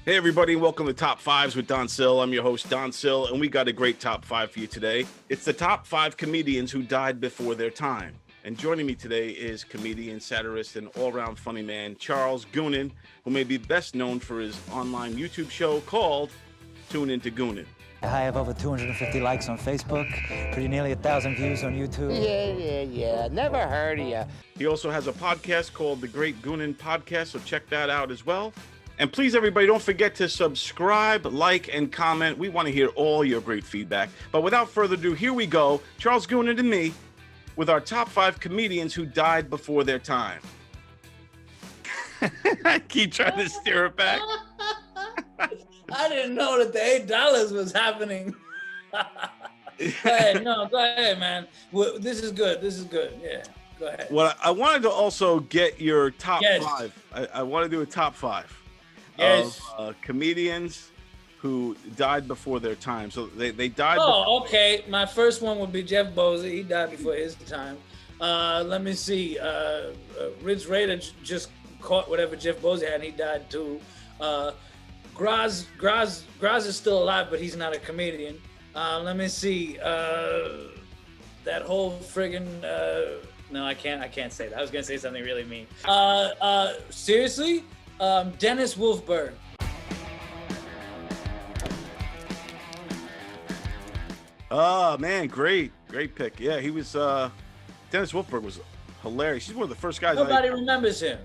Hey everybody, welcome to Top 5s with Don Sill. I'm your host, Don Sill, and we got a great top 5 for you today. It's the top 5 comedians who died before their time. And joining me today is comedian, satirist, and all-around funny man, Charles Goonan, who may be best known for his online YouTube show called Tune Into Goonan. I have over 250 likes on Facebook, pretty nearly 1,000 views on YouTube. Yeah. Never heard of you. He also has a podcast called The Great Goonan Podcast, so check that out as well. And please, everybody, don't forget to subscribe, like, and comment. We want to hear all your great feedback. But without further ado, here we go. Charles Goonan and me with our top 5 comedians who died before their time. I keep trying to steer it back. I didn't know that the $8 was happening. Go ahead, man. This is good. Yeah, go ahead. Well, I wanted to also get your top 5. I want to do a top 5 of comedians who died before their time. So they died. Oh, okay. My first one would be Jeff Bosie. He died before his time. Let me see. Ridge Rader just caught whatever Jeff Bosie had, and he died too. Graz is still alive, but he's not a comedian. Let me see. That whole friggin' no, I can't say that. I was gonna say something really mean. Seriously, Dennis Wolfberg. Oh man, great pick. Yeah, he was. Dennis Wolfberg was hilarious. He's one of the first guys. Nobody remembers him.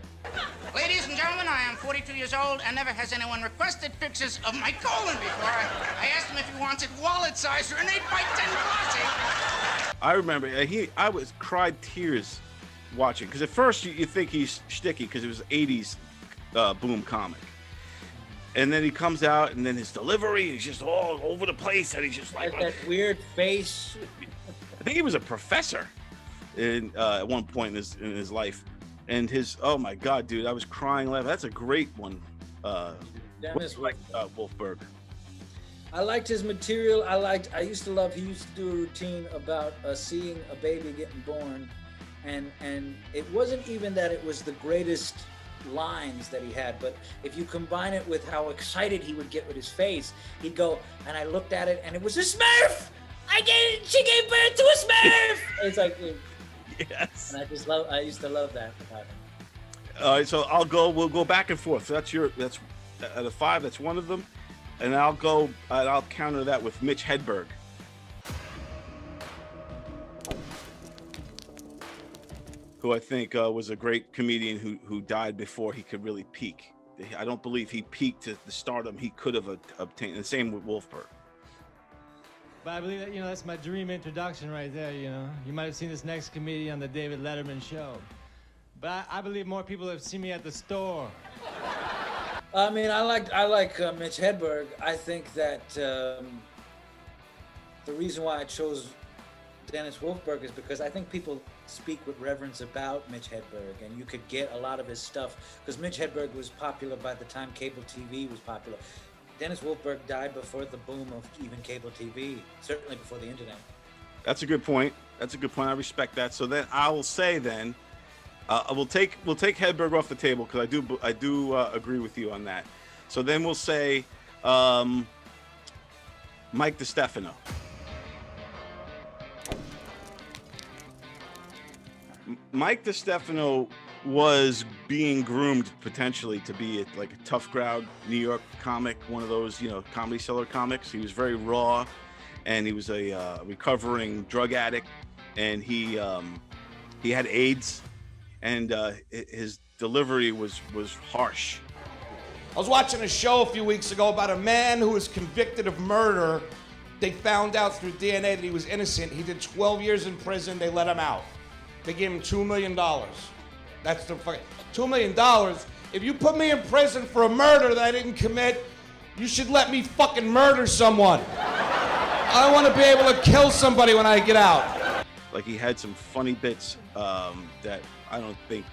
Ladies and gentlemen, I am 42 years old, and never has anyone requested pictures of my colon before. I asked him if he wanted wallet size or an 8x10 glossy. I remember I cried tears watching, because at first you think he's shticky because it was 80s boom comic, and then he comes out and then his delivery is just all over the place, and he's just like that weird face. I think he was a professor at one point in his life. And oh my God, dude, I was crying laughing. That's a great one. Dennis Wolfberg. I liked his material. I used to love, he used to do a routine about seeing a baby getting born. And it wasn't even that it was the greatest lines that he had, but if you combine it with how excited he would get with his face, he'd go, and I looked at it and it was a Smurf! She gave birth to a Smurf! It's like, yes. And I used to love that about him. All right, so we'll go back and forth. So that's out of 5, that's one of them. And I'll counter that with Mitch Hedberg. Who I think was a great comedian who died before he could really peak. I don't believe he peaked at the stardom he could have obtained. The same with Wolfberg. But I believe that, that's my dream introduction right there, You might have seen this next comedian on the David Letterman show. But I believe more people have seen me at the store. I mean, I like Mitch Hedberg. I think that the reason why I chose Dennis Wolfberg is because I think people speak with reverence about Mitch Hedberg, and you could get a lot of his stuff, because Mitch Hedberg was popular by the time cable TV was popular. Dennis Wolfberg died before the boom of even cable TV, certainly before the internet. That's a good point. I respect that. So then I will say we'll take Hedberg off the table, because I do agree with you on that. So then we'll say Mike Destefano. Mike Destefano was being groomed potentially to be like a tough crowd New York comic, one of those, Comedy Cellar comics. He was very raw, and he was a recovering drug addict, and he had AIDS, and his delivery was harsh. I was watching a show a few weeks ago about a man who was convicted of murder. They found out through DNA that he was innocent. He did 12 years in prison. They let him out. They gave him $2 million. That's the fucking $2 million. If you put me in prison for a murder that I didn't commit, you should let me fucking murder someone. I want to be able to kill somebody when I get out. Like, he had some funny bits that I don't think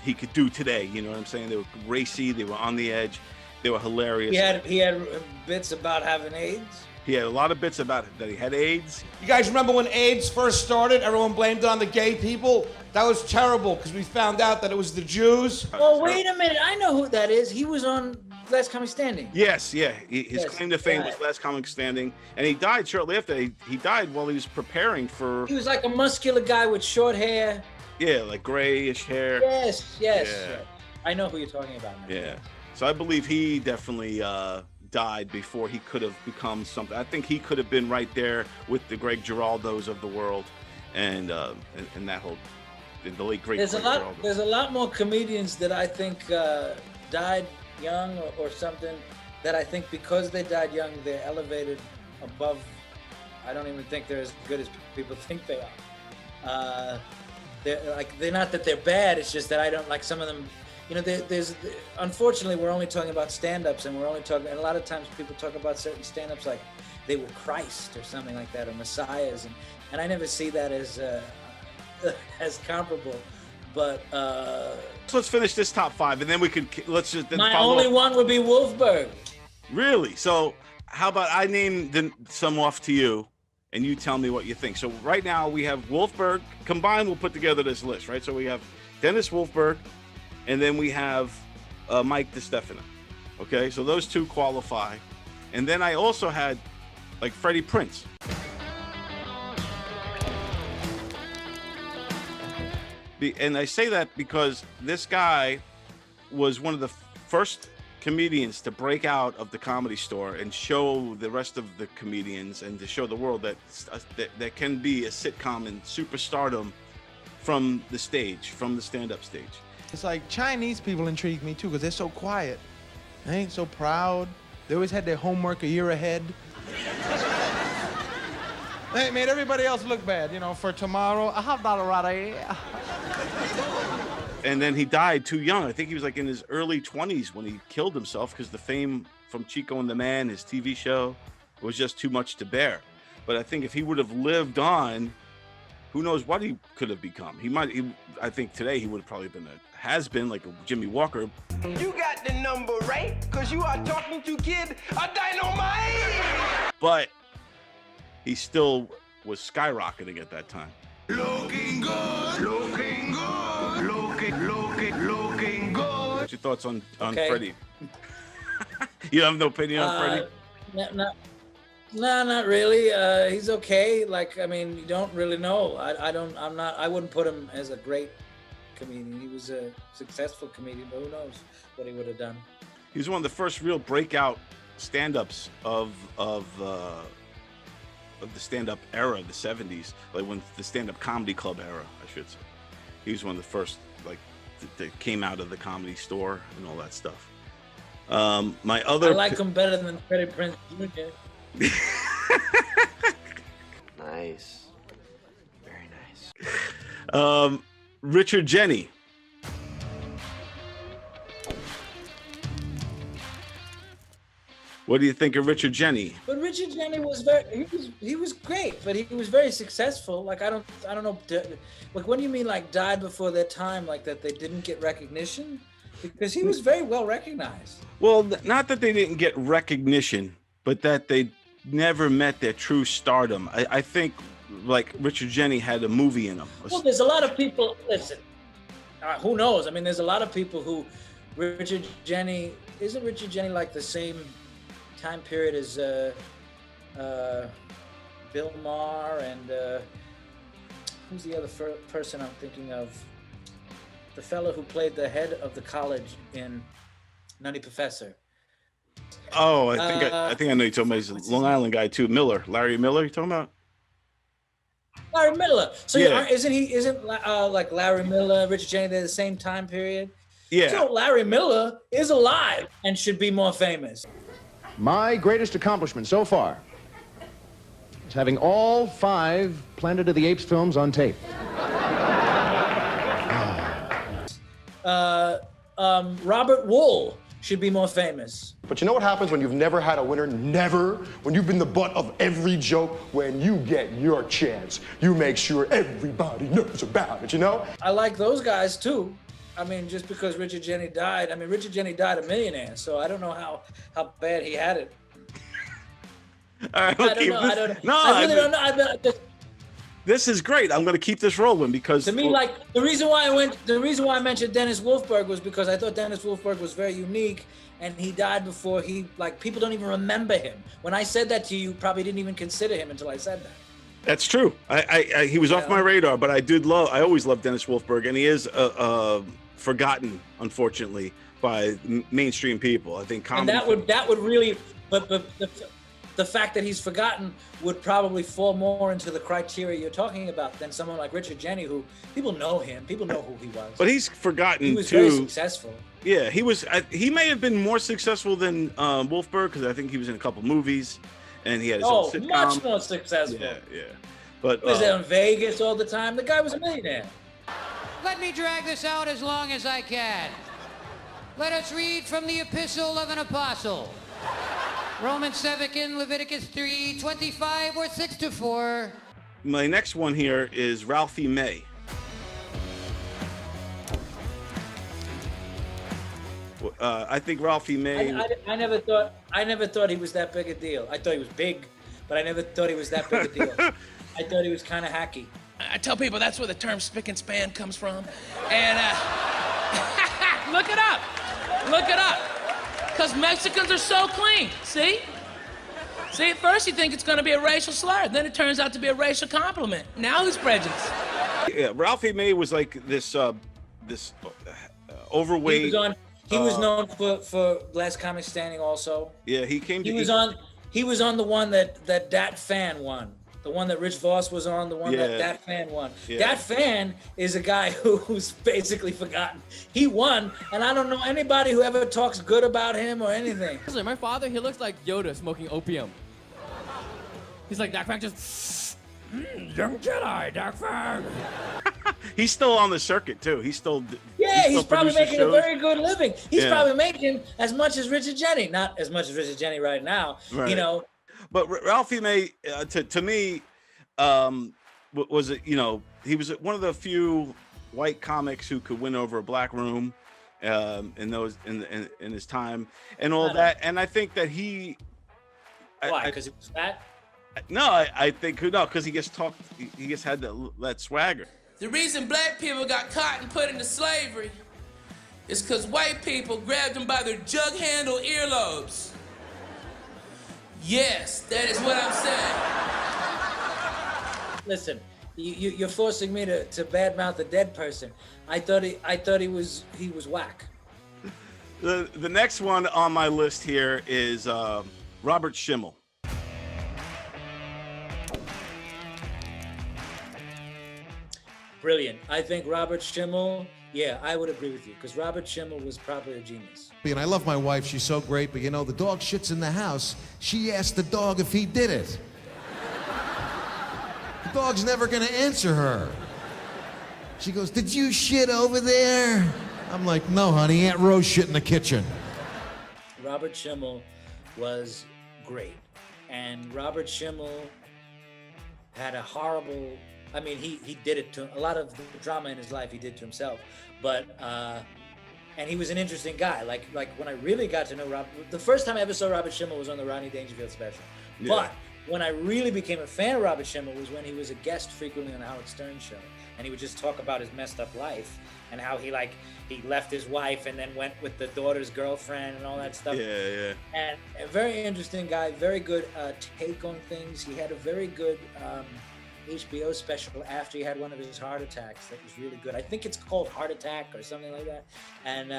he could do today. You know what I'm saying? They were racy. They were on the edge. They were hilarious. He had bits about having AIDS. He had a lot of bits about that he had AIDS. You guys remember when AIDS first started? Everyone blamed it on the gay people. That was terrible, because we found out that it was the Jews. Oh, wait a minute. I know who that is. He was on Last Comic Standing. Yes, yeah. His Yes, claim to fame yeah. was Last Comic Standing, and he died shortly after. He died while he was preparing for. He was like a muscular guy with short hair. Yeah, like grayish hair. Yes. Yeah. I know who you're talking about now. Yeah. So I believe he definitely died before he could have become something. I think he could have been right there with the Greg Giraldos of the world, and that whole the late great. There's Greg a lot. Giraldo. There's a lot more comedians that I think died young or something. That I think because they died young, they're elevated above. I don't even think they're as good as people think they are. They're not that they're bad. It's just that I don't like some of them. You know, there's unfortunately we're only talking about stand-ups, and we're only talking. And a lot of times people talk about certain stand-ups like they were Christ or something like that, or messiahs, and I never see that as comparable. But So let's finish this top 5, and then we could let's just. Then my follow only up. one would be Wolfberg. Really? So how about I name some off to you, and you tell me what you think. So right now we have Wolfberg. Combined, we'll put together this list, right? So we have Dennis Wolfberg, and then we have Mike Destefano. Okay, so those two qualify. And then I also had like Freddie Prinze. And I say that because this guy was one of the first comedians to break out of the Comedy Store and show the rest of the comedians and to show the world that can be a sitcom and superstardom from the stage, from the stand-up stage. It's like Chinese people intrigue me too because they're so quiet. They ain't so proud. They always had their homework a year ahead. They made everybody else look bad, you know, for tomorrow. I have that already. And then he died too young. I think he was like in his early 20s when he killed himself because the fame from Chico and the Man, his TV show, was just too much to bear. But I think if he would have lived on, who knows what he could have become. I think today he would have probably been has-been like a Jimmy Walker. You got the number right, because you are talking to kid a dynamite. But he still was skyrocketing at that time. Looking good, looking good, looking good. What's your thoughts on Okay. Freddie? You have no opinion on Freddie? No, not really. He's okay. Like, I mean, you don't really know. I wouldn't put him as a great comedian. He was a successful comedian, but who knows what he would have done. He was one of the first real breakout stand-ups of the stand-up era, the 70s, like when the stand-up comedy club era, I should say. He was one of the first, like, that came out of the Comedy Store and all that stuff. My other... I like him better than Freddie Prinze Jr. Nice. Very nice. Richard Jeni. What do you think of Richard Jeni? But Richard Jeni was he was great, but he was very successful. Like I don't know, like what do you mean like died before their time, like that they didn't get recognition? Because he was very well recognized. Well, not that they didn't get recognition, but that they never met their true stardom. I think like Richard Jeni had a movie in him. Well, there's a lot of people, listen, who knows? I mean, there's a lot of people who isn't Richard Jeni like the same time period as Bill Maher and who's the other person I'm thinking of? The fellow who played the head of the college in Nutty Professor. Oh, I think I know you're talking about. He's a Long Island guy too. Larry Miller. You talking about? Larry Miller. So Yeah. isn't like Larry Miller, Richard Jeni, they're the same time period? Yeah. So Larry Miller is alive and should be more famous. My greatest accomplishment so far is having all 5 Planet of the Apes films on tape. Robert Wool should be more famous. But you know what happens when you've never had a winner? Never. When you've been the butt of every joke, when you get your chance, you make sure everybody knows about it, you know? I like those guys too. I mean, just because Richard Jeni died, Richard Jeni died a millionaire, so I don't know how bad he had it. All right, I don't know. I really don't know. This is great. I'm going to keep this rolling because To me, like the reason why I mentioned Dennis Wolfberg was because I thought Dennis Wolfberg was very unique, and he died before people don't even remember him. When I said that to you, probably didn't even consider him until I said that. That's true. He was off my radar, but I always loved Dennis Wolfberg, and he is forgotten, unfortunately, by mainstream people. I think comedy. And that would really, but the fact that he's forgotten would probably fall more into the criteria you're talking about than someone like Richard Jeni, who people know him, people know who he was. But he's forgotten too. He was very successful. Yeah, he was. He may have been more successful than Wolfberg, because I think he was in a couple movies, and he had his own sitcom. Much more successful. Yeah. But he was in Vegas all the time. The guy was a millionaire. Let me drag this out as long as I can. Let us read from the Epistle of an Apostle. Romans 7, Leviticus 3, 25 or 6-4. My next one here is Ralphie May. I think Ralphie May. I never thought he was that big a deal. I thought he was big, but I never thought he was that big a deal. I thought he was kind of hacky. I tell people that's where the term spick and span comes from. And look it up. Look it up. Because Mexicans are so clean. See? At first you think it's going to be a racial slur. Then it turns out to be a racial compliment. Now who's prejudiced? Yeah, Ralphie May was like this overweight. He was known for Last Comic Standing also. Yeah, he came to... He was on the one that fan won. The one that Rich Voss was on, the one that fan won. Yeah. That fan is a guy who's basically forgotten. He won, and I don't know anybody who ever talks good about him or anything. My father, he looks like Yoda smoking opium. He's like, Doc Fang just, young Jedi, Doc Fang. He's still on the circuit, too. He's probably making a very good living. He's probably making as much as Richard Jeni. Not as much as Richard Jeni right now, right. you know. But Ralphie May, to me, was it? He was one of the few white comics who could win over a black room, in his time, and all that. And I think that he. Why? Because he was fat? No, I think because he just talked. He just had that swagger. The reason black people got caught and put into slavery is because white people grabbed them by their jug-handle earlobes. Yes, that is what I'm saying. Listen, you're forcing me to badmouth a dead person. I thought he was whack. The next one on my list here is Robert Schimmel. Brilliant. I think Robert Schimmel, I would agree with you, because Robert Schimmel was probably a genius. And I love my wife, she's so great, but the dog shits in the house. She asked the dog if he did it. The dog's never gonna answer her. She goes, did you shit over there? I'm like, no, honey, Aunt Rose shit in the kitchen. Robert Schimmel was great. And Robert Schimmel had a horrible, he did it to a lot of the drama in his life. He did to himself, but and he was an interesting guy. Like when I really got to know Robert, the first time I ever saw Robert Schimmel was on the Rodney Dangerfield special. Yeah. But when I really became a fan of Robert Schimmel was when he was a guest frequently on the Howard Stern show, and he would just talk about his messed up life and how he left his wife and then went with the daughter's girlfriend and all that stuff. Yeah. And a very interesting guy, very good take on things. He had a very good HBO special after he had one of his heart attacks that was really good. I think it's called Heart Attack or something like that. And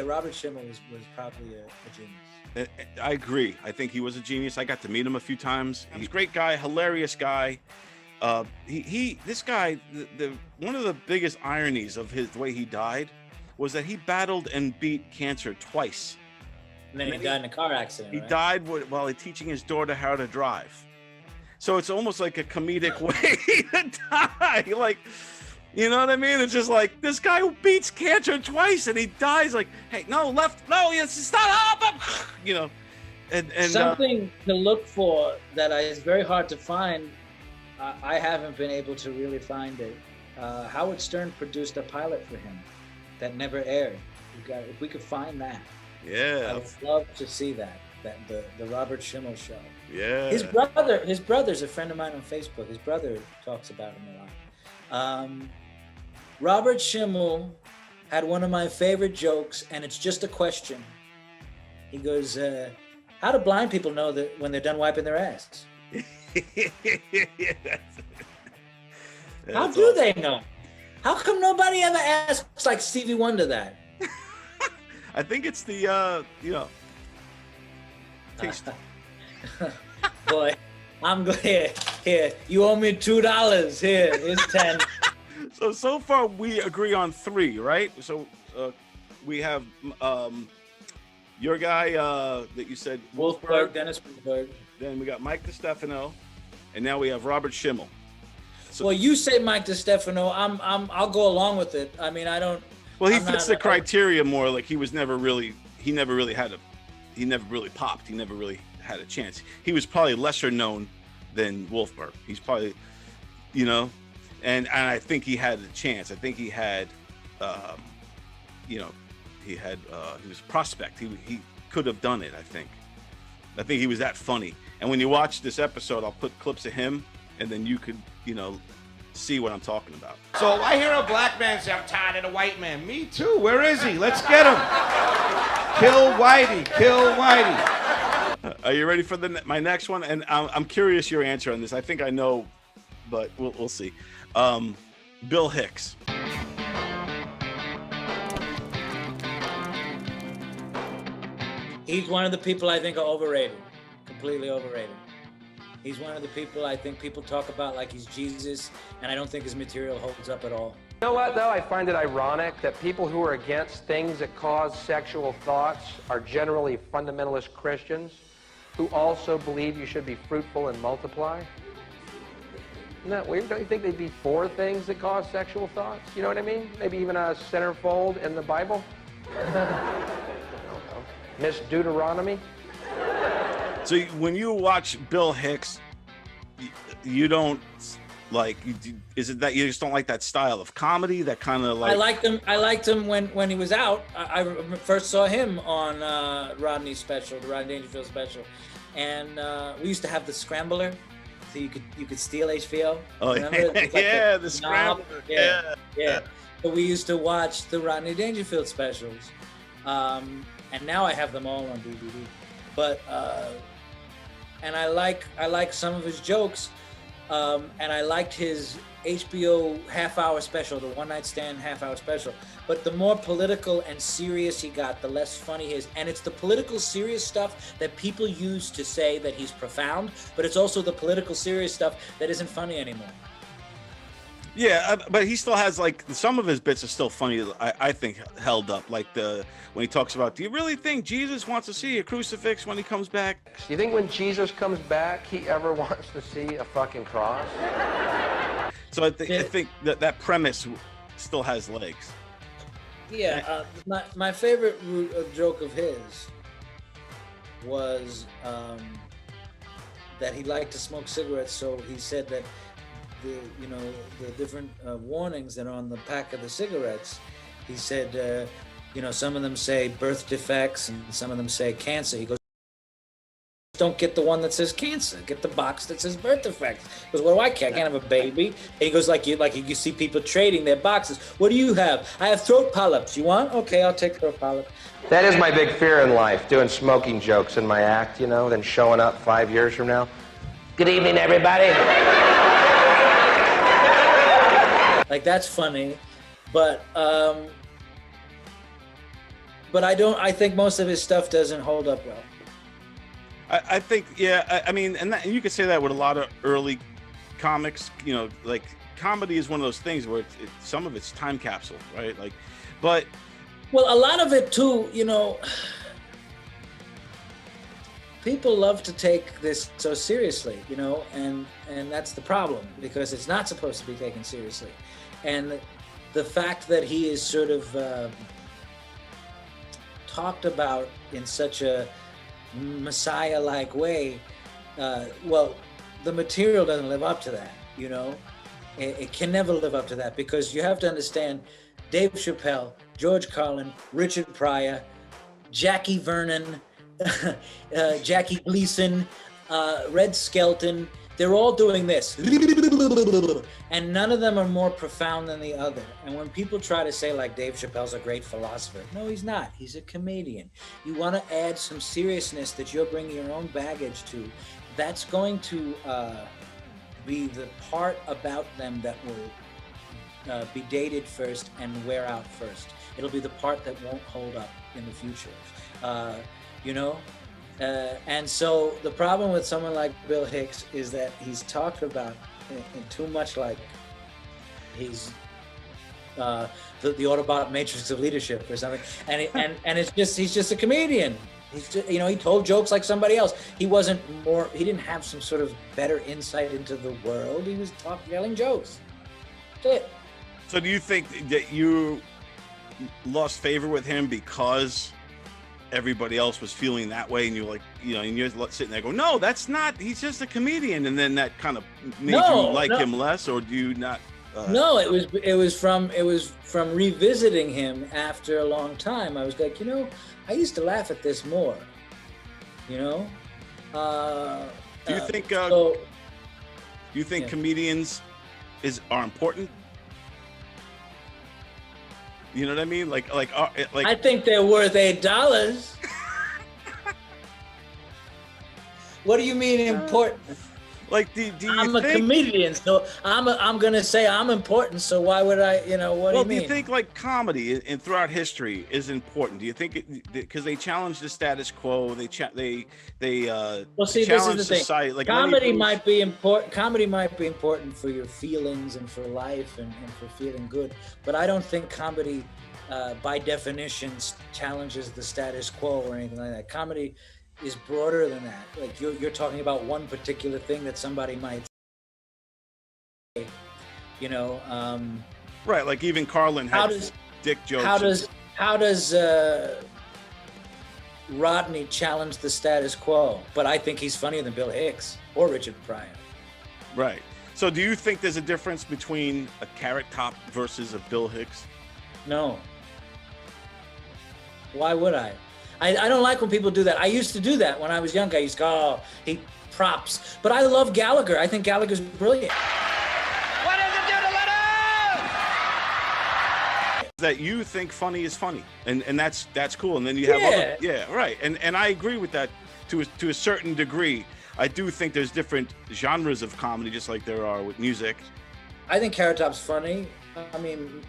Robert Schimmel was probably a genius. I agree. I think he was a genius. I got to meet him a few times. He's a great guy, hilarious guy. This guy, one of the biggest ironies of the way he died was that he battled and beat cancer twice. And then he died in a car accident. He died while teaching his daughter how to drive. So it's almost like a comedic way to die. Like, you know what I mean? It's just like this guy who beats cancer twice and he dies like, hey, no, left, no, yes, stop, and something to look for that is very hard to find. I haven't been able to really find it. Howard Stern produced a pilot for him that never aired. If we could find that, I would love to see that the Robert Schimmel show. Yeah. His brother's a friend of mine on Facebook. His brother talks about him a lot. Robert Schimmel had one of my favorite jokes, and it's just a question. He goes, how do blind people know that when they're done wiping their ass? How do they know? How come nobody ever asks like Stevie Wonder that? I think it's the, taste. Boy, I'm glad. Here, you owe me $2. Here, here's 10. So far we agree on 3, right? So we have your guy that you said Wolfberg, Dennis Wolfberg. Then we got Mike Destefano, and now we have Robert Schimmel. So, Well, you say Mike Destefano. I'll go along with it. I mean, I don't. well, he I'm fits not- the criteria more. Like he never really popped. He never really had a chance. He was probably lesser known than Wolfberg. He's probably, and I think he had a chance. I think he had, he was a prospect. He could have done it. I think he was that funny. And when you watch this episode, I'll put clips of him, and then you could, see what I'm talking about. So I hear a black man say, I'm tired of the white man. Me too. Where is he? Let's get him. Kill Whitey. Kill Whitey. Are you ready for my next one? And I'm curious your answer on this. I think I know, but we'll see. Bill Hicks. He's one of the people I think are overrated, completely overrated. He's one of the people I think people talk about like he's Jesus, and I don't think his material holds up at all. You know what, though? I find it ironic that people who are against things that cause sexual thoughts are generally fundamentalist Christians who also believe you should be fruitful and multiply. Isn't that weird? Don't you think they'd be for things that cause sexual thoughts? You know what I mean? Maybe even a centerfold in the Bible? I don't know. Miss Deuteronomy? So when you watch Bill Hicks, you don't like, is it that you just don't like that style of comedy, that kind of like... I liked him when he was out. I first saw him on Rodney's special, the Rodney Dangerfield special. And we used to have the Scrambler, so you could steal HBO. Oh, Remember? yeah, It was like yeah, the knob. Scrambler. Yeah. But we used to watch the Rodney Dangerfield specials. And now I have them all on DVD. But and I like some of his jokes, and I liked his HBO half-hour special, the One Night Stand half-hour special. But the more political and serious he got, the less funny he is. And it's the political serious stuff that people use to say that he's profound, but it's also the political serious stuff that isn't funny anymore. Yeah, but he still has, like, some of his bits are still funny, I think, held up. Like when he talks about, do you really think Jesus wants to see a crucifix when he comes back? Do you think when Jesus comes back, he ever wants to see a fucking cross? So I think that premise still has legs. Yeah, my favorite joke of his was that he liked to smoke cigarettes, so he said that the different warnings that are on the pack of the cigarettes, he said, some of them say birth defects and some of them say cancer. He goes, don't get the one that says cancer, get the box that says birth defects. He goes, what do I care? I can't have a baby. And he goes, like you see people trading their boxes. What do you have? I have throat polyps. You want? Okay, I'll take throat polyps. That is my big fear in life, doing smoking jokes in my act, then showing up 5 years from now. Good evening, everybody. Like, that's funny, but I think most of his stuff doesn't hold up well. I think, yeah, I mean, and you could say that with a lot of early comics, like comedy is one of those things where some of it's time capsule, right? Like, but. Well, a lot of it too, people love to take this so seriously, and that's the problem, because it's not supposed to be taken seriously. And the fact that he is sort of talked about in such a Messiah-like way, well, the material doesn't live up to that, It can never live up to that, because you have to understand Dave Chappelle, George Carlin, Richard Pryor, Jackie Vernon, Jackie Gleason, Red Skelton. They're all doing this. And none of them are more profound than the other. And when people try to say like Dave Chappelle's a great philosopher, no, he's not. He's a comedian. You want to add some seriousness that you're bringing your own baggage to. That's going to be the part about them that will be dated first and wear out first. It'll be the part that won't hold up in the future. And so the problem with someone like Bill Hicks is that he's talked about in too much like he's the Autobot Matrix of Leadership or something, and it's just he's just a comedian. He's just, he told jokes like somebody else. He didn't have some sort of better insight into the world. He was telling jokes. That's it. So do you think that you lost favor with him because everybody else was feeling that way, and you're like, and you're sitting there going, no, that's not, he's just a comedian, and then that kind of made you like him less, or do you not? No, it was from revisiting him after a long time. I was like, I used to laugh at this more. Do you think comedians are important? You know what I mean? Like I think they're worth $8. What do you mean important? Like, do you I'm a comedian, so I'm gonna say I'm important. So why would I? What do you mean? Do you think like comedy and throughout history is important? Do you think because they challenge the status quo, they challenge this is the society. Thing. Like comedy might be important. Comedy might be important for your feelings and for life and for feeling good. But I don't think comedy, by definition, challenges the status quo or anything like that. Comedy is broader than that. Like you're talking about one particular thing that somebody might say, right, like even Carlin had dick jokes. How does Rodney challenge the status quo? But I think he's funnier than Bill Hicks or Richard Pryor. Right. So do you think there's a difference between a Carrot Top versus a Bill Hicks? No. Why would I? I don't like when people do that. I used to do that when I was young. I used to go, he props. But I love Gallagher. I think Gallagher's brilliant. What does it do to let out? That you think funny is funny, and that's cool. And then you have other, right. And I agree with that to a certain degree. I do think there's different genres of comedy, just like there are with music. I think Carrot Top's funny. I mean,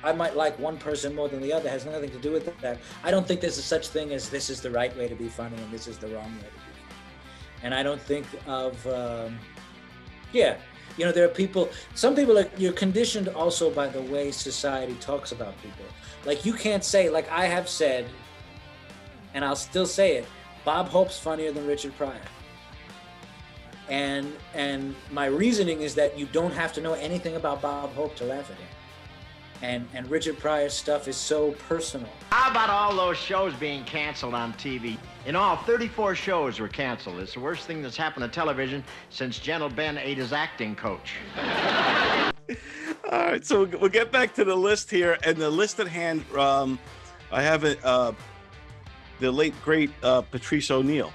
I might like one person more than the other. It has nothing to do with that. I don't think there's a such thing as this is the right way to be funny and this is the wrong way to be funny. And I don't think of, there are people, some people you're conditioned also by the way society talks about people. Like you can't say, like I have said, and I'll still say it, Bob Hope's funnier than Richard Pryor. And my reasoning is that you don't have to know anything about Bob Hope to laugh at him. And Richard Pryor's stuff is so personal. How about all those shows being canceled on TV? In all, 34 shows were canceled. It's the worst thing that's happened to television since Gentle Ben ate his acting coach. All right, so we'll get back to the list here. And the list at hand, I have the late, great Patrice O'Neill.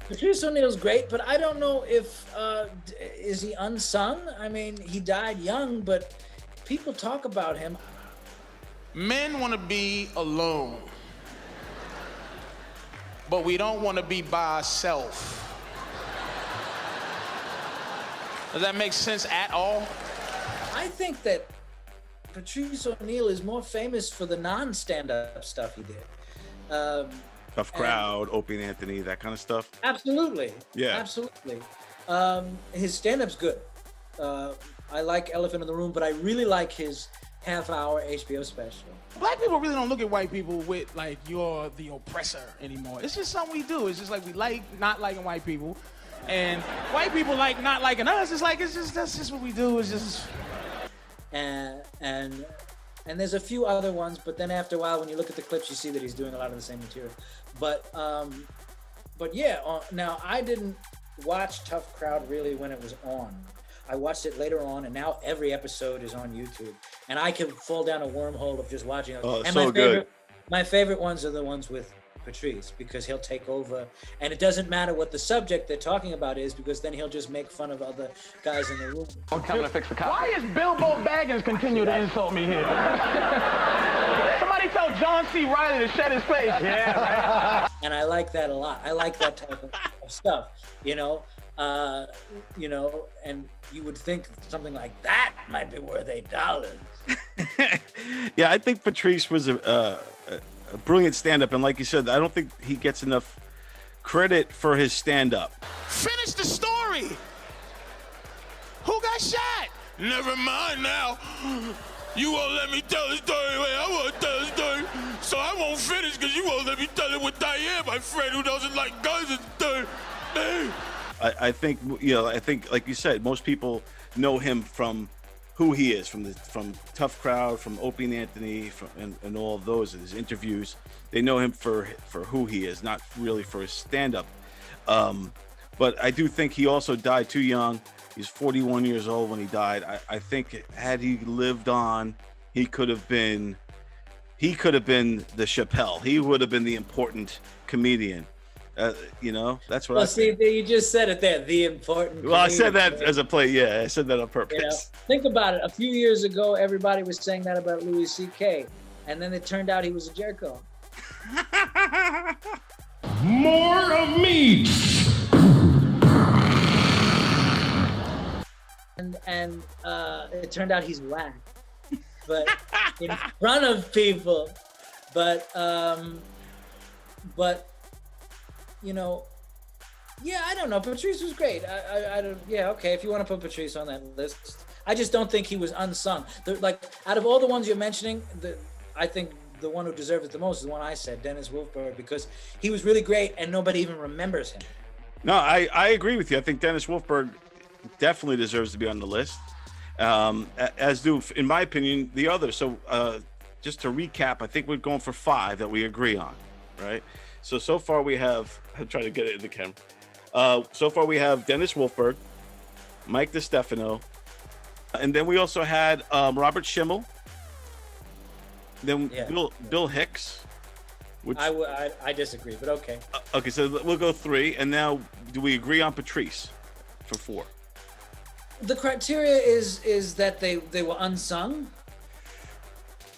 Patrice O'Neill's great, but I don't know if, is he unsung? I mean, he died young, but people talk about him. Men want to be alone, but we don't want to be by ourselves. Does that make sense at all? I think that Patrice O'Neill is more famous for the non-stand-up stuff he did. Tough Crowd, Opie and Anthony, that kind of stuff. Absolutely. Yeah. Absolutely. His stand-up's good. I like Elephant in the Room, but I really like his half-hour HBO special. Black people really don't look at white people with like you're the oppressor anymore. It's just something we do. It's just like we like not liking white people, and white people like not liking us. It's like that's just what we do. It's just. And there's a few other ones, but then after a while, when you look at the clips, you see that he's doing a lot of the same material. But yeah. Now I didn't watch Tough Crowd really when it was on. I watched it later on, and now every episode is on YouTube, and I can fall down a wormhole of just watching it. Oh, and so good. My favorite ones are the ones with Patrice, because he'll take over, and it doesn't matter what the subject they're talking about is, because then he'll just make fun of other guys in the room. Why is Bilbo Baggins continue to insult me here? Somebody tell John C. Reilly to shut his face. Yeah, right. And I like that a lot. I like that type of stuff, you know, and you would think something like that might be worth $8. Yeah, I think Patrice was a brilliant stand-up, and like you said, I don't think he gets enough credit for his stand-up. Finish the story. Who got shot? Never mind now. You won't let me tell the story the way I want to tell the story, so I won't finish because you won't let me tell it with Diane, my friend who doesn't like guns and stuff. I think, I think, like you said, most people know him from who he is, from Tough Crowd, from Opie and Anthony, and all of those, his interviews. They know him for who he is, not really for his stand-up. But I do think he also died too young. He's 41 years old when he died. I think had he lived on, he could have been the Chappelle. He would have been the important comedian. That's what I think. See, you just said it there, the important Well, I said that as a play. Yeah, I said that on purpose. Think about it. A few years ago, everybody was saying that about Louis C.K., and then it turned out he was a jerko. More of me. And it turned out he's whack, but in front of people. But yeah, I don't know. Patrice was great. I don't. Yeah, okay. If you want to put Patrice on that list, I just don't think he was unsung. Out of all the ones you're mentioning, I think the one who deserved it the most is the one I said, Dennis Wolfberg, because he was really great and nobody even remembers him. No, I agree with you. I think Dennis Wolfberg definitely deserves to be on the list, as do, in my opinion, the others. So just to recap, I think we're going for 5 that we agree on, right? So far we have, I'm trying to get it in the camera. So far we have Dennis Wolfberg, Mike Destefano, and then we also had Robert Schimmel, then Bill Hicks. Which, I disagree, but okay. Okay, so we'll go 3, and now do we agree on Patrice for 4? The criteria is that they were unsung.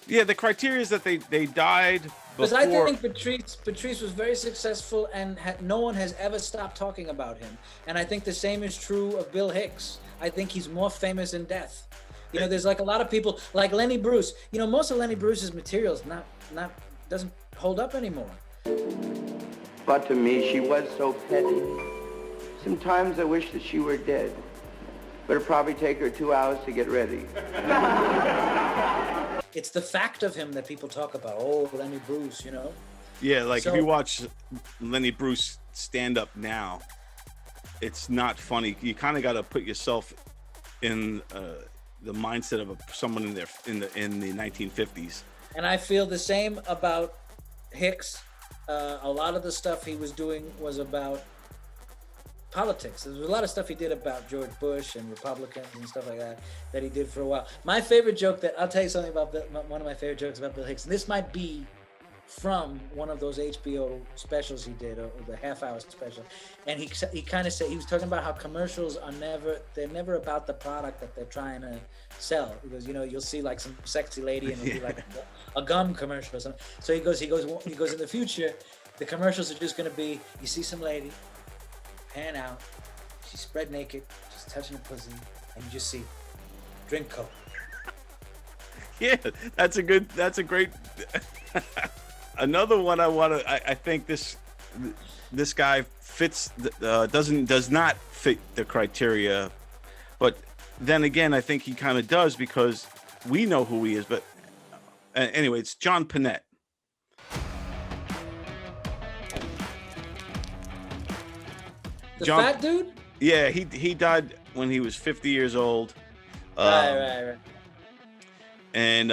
Yeah, the criteria is that they died before. Because I think Patrice was very successful, and no one has ever stopped talking about him. And I think the same is true of Bill Hicks. I think he's more famous in death. There's like a lot of people like Lenny Bruce. Most of Lenny Bruce's materials doesn't hold up anymore. But to me, she was so petty. Sometimes I wish that she were dead. But it'd probably take her 2 hours to get ready. It's the fact of him that people talk about. Oh, Lenny Bruce, Yeah, if you watch Lenny Bruce stand up now, it's not funny. You kind of got to put yourself in the mindset of someone in the 1950s. And I feel the same about Hicks. A lot of the stuff he was doing was about politics. There was a lot of stuff he did about George Bush and Republicans and stuff like that he did for a while. My favorite joke I'll tell you something about one of my favorite jokes about Bill Hicks, and this might be from one of those HBO specials he did, or the half-hour special. And he kind of said, he was talking about how commercials they're never about the product that they're trying to sell. Because you'll see like some sexy lady and it'll be like a gum commercial or something. So he goes in the future, the commercials are just going to be, you see some lady, pan out, she's spread naked, she's touching her pussy, and you just see, drink Coke. Yeah, that's a great. Another one I think this guy fits, does not fit the criteria, but then again, I think he kind of does because we know who he is. But anyway, it's John Panetta. The fat dude? Yeah, he died when he was 50 years old. Right. And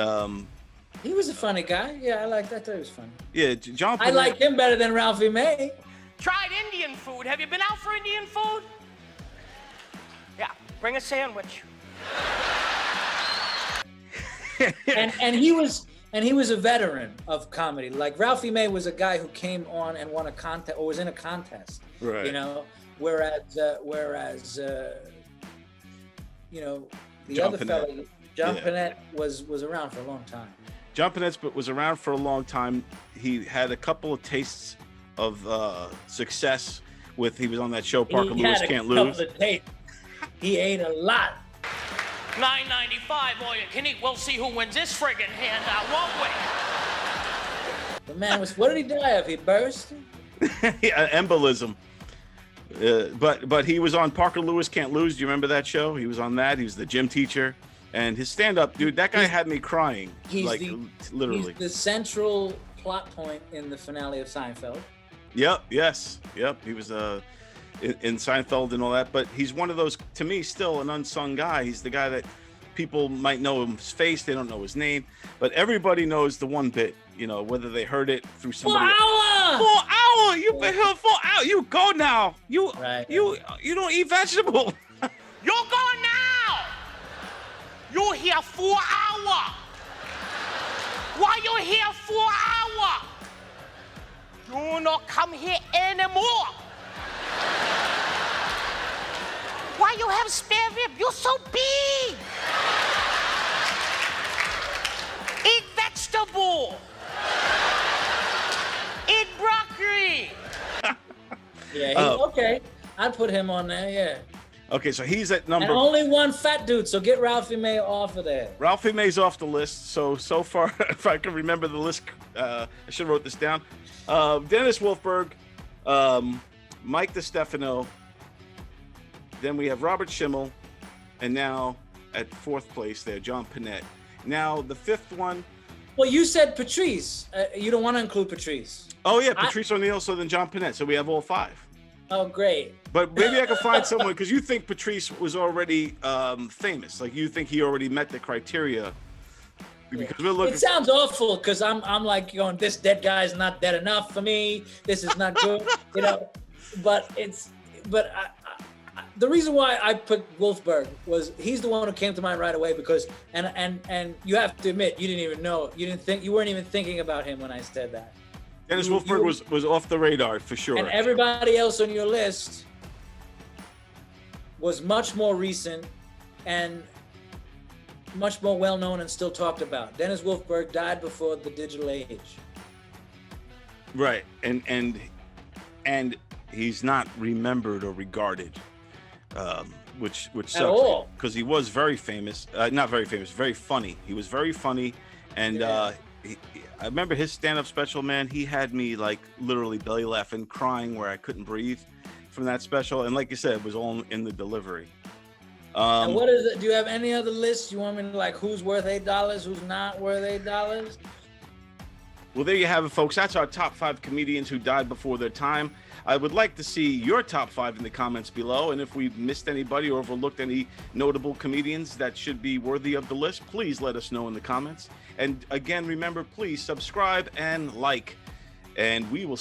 he was a funny guy. Yeah, I thought he was funny. Yeah, John Panetta. I like him better than Ralphie May. Tried Indian food. Have you been out for Indian food? Yeah, bring a sandwich. and he was And he was a veteran of comedy. Like Ralphie May was a guy who came on and won a contest or was in a contest. Right. You know, whereas you know, the John other Panetta. fellow, John Panetta, was around for a long time. John Panetta was around for a long time. He had a couple of tastes of success with. He was on that show Parker Lewis Can't Lose. He ate a lot. $9.95, all you can eat. We'll see who wins this friggin' handout, won't we? The man was. What did he die of? He burst. Yeah, embolism. But he was on Parker Lewis Can't Lose. Do you remember that show? He was on that. He was the gym teacher, and his stand-up, dude. That guy had me crying. Like literally. He's the central plot point in the finale of Seinfeld. Yep. Yes. Yep. He was in Seinfeld and all that. But he's one of those, to me, still an unsung guy. He's the guy that people might know his face, they don't know his name, but everybody knows the one bit. You know, whether they heard it through somebody. 4 hour. 4 hour. You've been here 4 hours. You go now. You don't eat vegetable. You go now. You here 4 hour. Why you here 4 hour? You not come here anymore. Why you have spare rib? You're so big. Eat vegetable. Eat broccoli. Yeah, okay. I'd put him on there, yeah. Okay, so he's at number. And only one fat dude, so get Ralphie May off of there. Ralphie May's off the list. So far, if I can remember the list, I should have wrote this down. Dennis Wolfberg, Mike Destefano. Then we have Robert Schimmel, and now at fourth place there, John Panetta. Now the fifth one. Well, you said Patrice. You don't want to include Patrice. Oh yeah, Patrice O'Neill. So then John Panetta. So we have all five. Oh, great. But maybe I can find someone because you think Patrice was already famous. Like you think he already met the criteria. Because we're looking. It sounds awful because I'm like going, this dead guy is not dead enough for me. This is not good, you know. But the reason why I put Wolfberg was he's the one who came to mind right away because and you have to admit you didn't even know, you weren't even thinking about him when I said that. Dennis Wolfberg was off the radar for sure. And everybody else on your list was much more recent and much more well known and still talked about. Dennis Wolfberg died before the digital age. Right, and he's not remembered or regarded. Which sucks because he was very famous, not very famous, very funny. He was very funny, and I remember his stand-up special. Man, he had me like literally belly laughing, crying where I couldn't breathe from that special. And like you said, it was all in the delivery. And what is it? Do you have any other lists? You want me to like who's worth $8, who's not worth $8? Well, there you have it, folks. That's our top 5 comedians who died before their time. I would like to see your top 5 in the comments below. And if we missed anybody or overlooked any notable comedians that should be worthy of the list, please let us know in the comments. And again, remember, please subscribe and like. And we will